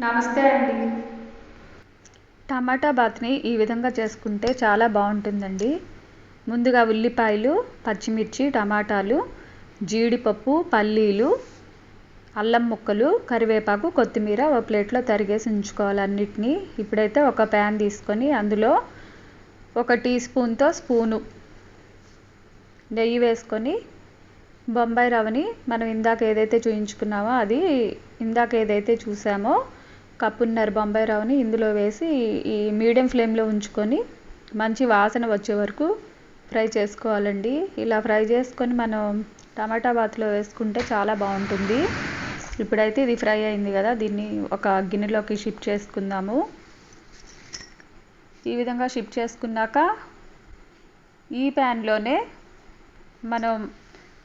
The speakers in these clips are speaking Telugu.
నమస్తే అండి. టమాటా బాత్ని ఈ విధంగా చేసుకుంటే చాలా బాగుంటుందండి. ముందుగా ఉల్లిపాయలు, పచ్చిమిర్చి, టమాటాలు, జీడిపప్పు, పల్లీలు, అల్లం ముక్కలు, కరివేపాకు, కొత్తిమీర ఒక ప్లేట్లో తరిగేసి ఉంచుకోవాలి అన్నిటినీ. ఇప్పుడైతే ఒక ప్యాన్ తీసుకొని అందులో 1 టీ స్పూన్తో స్పూను నెయ్యి వేసుకొని బొంబాయి రవ్వని మనం ఇందాక ఏదైతే చూయించుకున్నామో ఇందాక ఏదైతే చూసామో కప్పున్నర బొంబాయి రవ్వని ఇందులో వేసి ఈ మీడియం ఫ్లేమ్లో ఉంచుకొని మంచి వాసన వచ్చే వరకు ఫ్రై చేసుకోవాలండి. ఇలా ఫ్రై చేసుకొని మనం టమాటా బాత్లో వేసుకుంటే చాలా బాగుంటుంది. ఇప్పుడైతే ఇది ఫ్రై అయింది కదా, దీన్ని ఒక గిన్నెలోకి షిఫ్ట్ చేసుకుందాము. ఈ విధంగా షిఫ్ట్ చేసుకున్నాక ఈ ప్యాన్లోనే మనం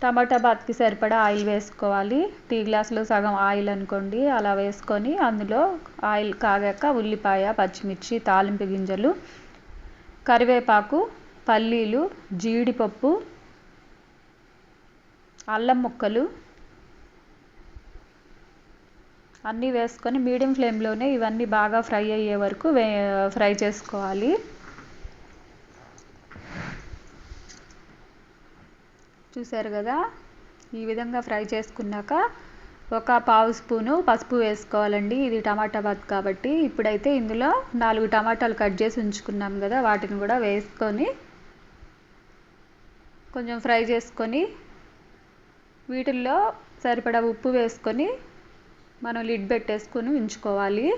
టమాటా బాత్కి సరిపడా ఆయిల్ వేసుకోవాలి. టీ గ్లాసులో సగం ఆయిల్ అనుకోండి, అలా వేసుకొని అందులో ఆయిల్ కాగాక ఉల్లిపాయ, పచ్చిమిర్చి, తాలింపు గింజలు, కరివేపాకు, పల్లీలు, జీడిపప్పు, అల్లం ముక్కలు అన్నీ వేసుకొని మీడియం ఫ్లేమ్లోనే ఇవన్నీ బాగా ఫ్రై అయ్యే వరకు ఫ్రై చేసుకోవాలి. చూసారు కదా, ఈ విధంగా ఫ్రై చేసుకున్నాక ఒక పావు స్పూను పసుపు వేసుకోవాలండి. ఇది టమాటా బాత్ కాబట్టి. ఇప్పుడైతే ఇందులో 4 టమాటాలు కట్ చేసి ఉంచుకున్నాం కదా, వాటిని కూడా వేసుకొని కొంచెం ఫ్రై చేసుకొని వీటిల్లో సరిపడా ఉప్పు వేసుకొని మనం లిడ్ పెట్టేసుకొని ఉంచుకోవాలి.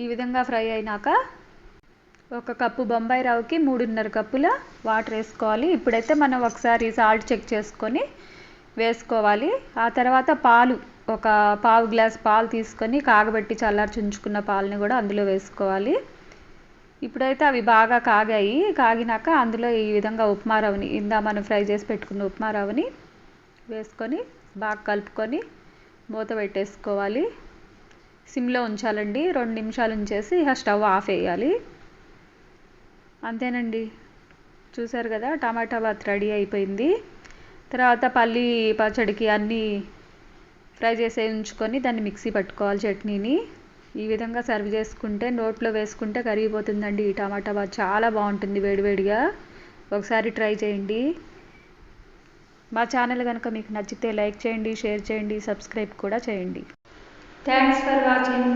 ఈ విధంగా ఫ్రై అయినాక 1 కప్పు బొంబాయి రవ్వకి 3.5 కప్పుల వాటర్ వేసుకోవాలి. ఇప్పుడైతే మనం ఒకసారి సాల్ట్ చెక్ చేసుకొని వేసుకోవాలి. ఆ తర్వాత పాలు, ఒక పావు గ్లాస్ పాలు తీసుకొని కాగబెట్టి చల్లార్చి ఉంచుకున్న పాలని కూడా అందులో వేసుకోవాలి. ఇప్పుడైతే అవి బాగా కాగాయి. కాగినాక అందులో ఈ విధంగా ఉప్మా రవ్వని, మనం ఫ్రై చేసి పెట్టుకున్న ఉప్మా రవ్వని వేసుకొని బాగా కలుపుకొని మూత పెట్టేసుకోవాలి. సిమ్లో ఉంచాలండి. 2 నిమిషాలు ఉంచేసి స్టవ్ ఆఫ్ వేయాలి. అంతేనండి, చూసారు కదా, టమాటా బాత్ రెడీ అయిపోయింది. తర్వాత పల్లీ పచ్చడికి అన్నీ ఫ్రై చేసి ఉంచుకొని దాన్ని మిక్సీ పట్టుకోవాలి చట్నీని. ఈ విధంగా సర్వ్ చేసుకుంటే నోట్లో వేసుకుంటే కరిగిపోతుందండి. ఈ టమాటా బాత్ చాలా బాగుంటుంది వేడివేడిగా. ఒకసారి ట్రై చేయండి. మా ఛానల్ కనుక మీకు నచ్చితే లైక్ చేయండి, షేర్ చేయండి, సబ్స్క్రైబ్ కూడా చేయండి. Thanks for watching.